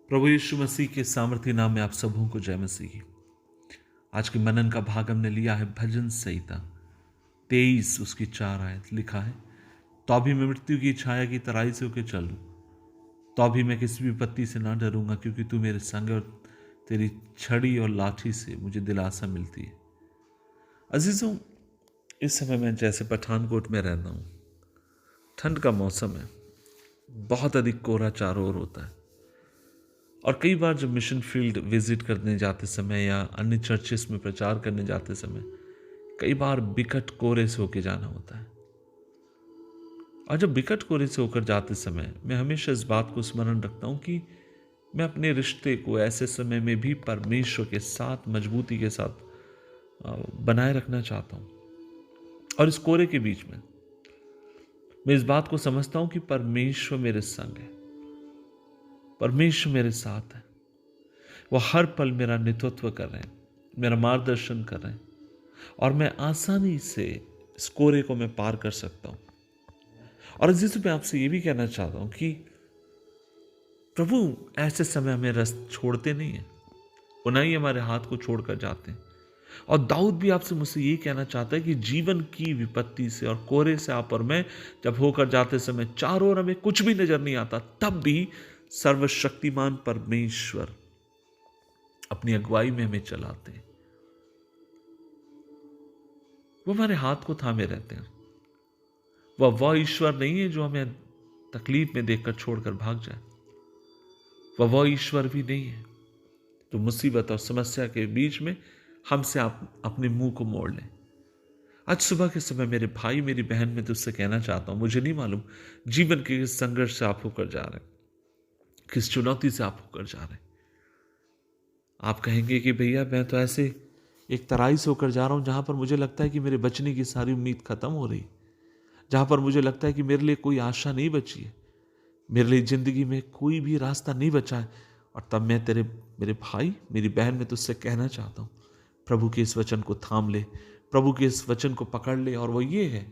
प्रभु यीशु मसीह के सामर्थ्य नाम में आप सबों को जय मसीह की। आज के मनन का भाग हमने लिया है भजन संहिता 23 उसकी 4 आयत। लिखा है, तो भी मैं मृत्यु की छाया की तराई से होकर चलूं, तो भी मैं किसी भी विपत्ति से ना डरूंगा, क्योंकि तू मेरे संग और तेरी छड़ी और लाठी से मुझे दिलासा मिलती है। अजीजों, इस समय मैं जैसे पठानकोट में रहता हूँ, ठंड का मौसम है, बहुत अधिक कोहरा चारों ओर होता है। और कई बार जब मिशन फील्ड विजिट करने जाते समय या अन्य चर्चेस में प्रचार करने जाते समय कई बार बिकट कोहरे से होकर जाना होता है। और जब बिकट कोहरे से होकर जाते समय मैं हमेशा इस बात को स्मरण रखता हूँ कि मैं अपने रिश्ते को ऐसे समय में भी परमेश्वर के साथ मजबूती के साथ बनाए रखना चाहता हूँ। और इस कोहरे के बीच में मैं इस बात को समझता हूँ कि परमेश्वर मेरे संग है, परमेश्वर मेरे साथ है। वो हर पल मेरा नेतृत्व कर रहे हैं, मेरा मार्गदर्शन कर रहे हैं, और मैं आसानी से इस कोहरे को मैं पार कर सकता हूं। और जिस मैं आपसे ये भी कहना चाहता हूं कि प्रभु ऐसे समय हमें रास्ता छोड़ते नहीं है, वो ना ही हमारे हाथ को छोड़कर जाते हैं। और दाऊद भी आपसे मुझसे ये कहना चाहता है कि जीवन की विपत्ति से और कोहरे से आप और मैं जब होकर जाते समय चारों ओर हमें कुछ भी नजर नहीं आता, तब भी सर्वशक्तिमान परमेश्वर अपनी अगुवाई में हमें चलाते हैं। वो हमारे हाथ को थामे रहते हैं। वह ईश्वर नहीं है जो हमें तकलीफ में देखकर छोड़कर भाग जाए। वह ईश्वर भी नहीं है तो मुसीबत और समस्या के बीच में हमसे आप अपने मुंह को मोड़ लें। आज सुबह के समय मेरे भाई मेरी बहन, मैं तुझसे कहना चाहता हूं, मुझे नहीं मालूम जीवन के किस संघर्ष से आप होकर जा रहे हैं, किस चुनौती से आप होकर जा रहे हैं। आप कहेंगे कि भैया मैं तो ऐसे एक तराई से होकर जा रहा हूं जहां पर मुझे लगता है कि मेरे बचने की सारी उम्मीद खत्म हो रही, जहां पर मुझे लगता है कि मेरे लिए कोई आशा नहीं बची है, मेरे लिए जिंदगी में कोई भी रास्ता नहीं बचा है। और तब मैं मेरे भाई मेरी बहन, मैं तुझसे कहना चाहता हूं, प्रभु के इस वचन को थाम ले, प्रभु के इस वचन को पकड़ ले। और वो ये है,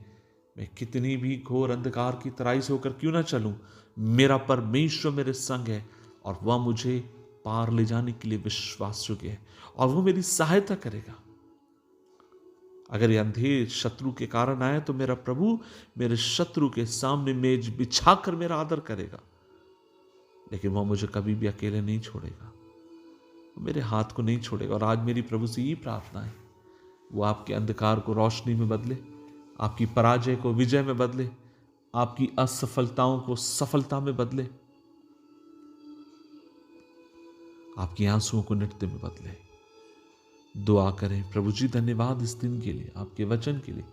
मैं कितनी भी घोर अंधकार की तराई से होकर क्यों ना चलूं, मेरा परमेश्वर मेरे संग है और वह मुझे पार ले जाने के लिए विश्वास योग्य है और वो मेरी सहायता करेगा। अगर ये अंधेर शत्रु के कारण आए तो मेरा प्रभु मेरे शत्रु के सामने मेज बिछाकर मेरा आदर करेगा, लेकिन वह मुझे कभी भी अकेले नहीं छोड़ेगा, वो मेरे हाथ को नहीं छोड़ेगा। और आज मेरी प्रभु से यही प्रार्थना है, वो आपके अंधकार को रोशनी में बदले, आपकी पराजय को विजय में बदले, आपकी असफलताओं को सफलता में बदले, आपकी आंसुओं को नृत्य में बदले। दुआ करें, प्रभु जी धन्यवाद इस दिन के लिए, आपके वचन के लिए।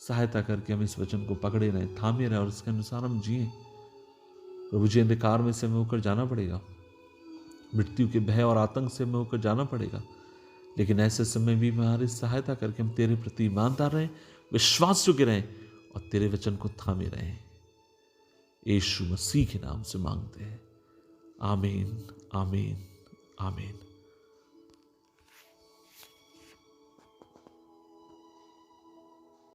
सहायता करके हम इस वचन को पकड़े रहें, थामे रहें और इसके अनुसार हम जिए। प्रभु जी, अंधकार में से हमें होकर जाना पड़ेगा, मृत्यु के भय और आतंक से हमें होकर जाना पड़ेगा, लेकिन ऐसे समय भी हमारी सहायता करके हम तेरे प्रति ईमानदार रहें, विश्वास योग्य रहें और तेरे वचन को थामे रहें। यीशु मसीह के नाम से मांगते हैं, आमीन, आमीन, आमीन।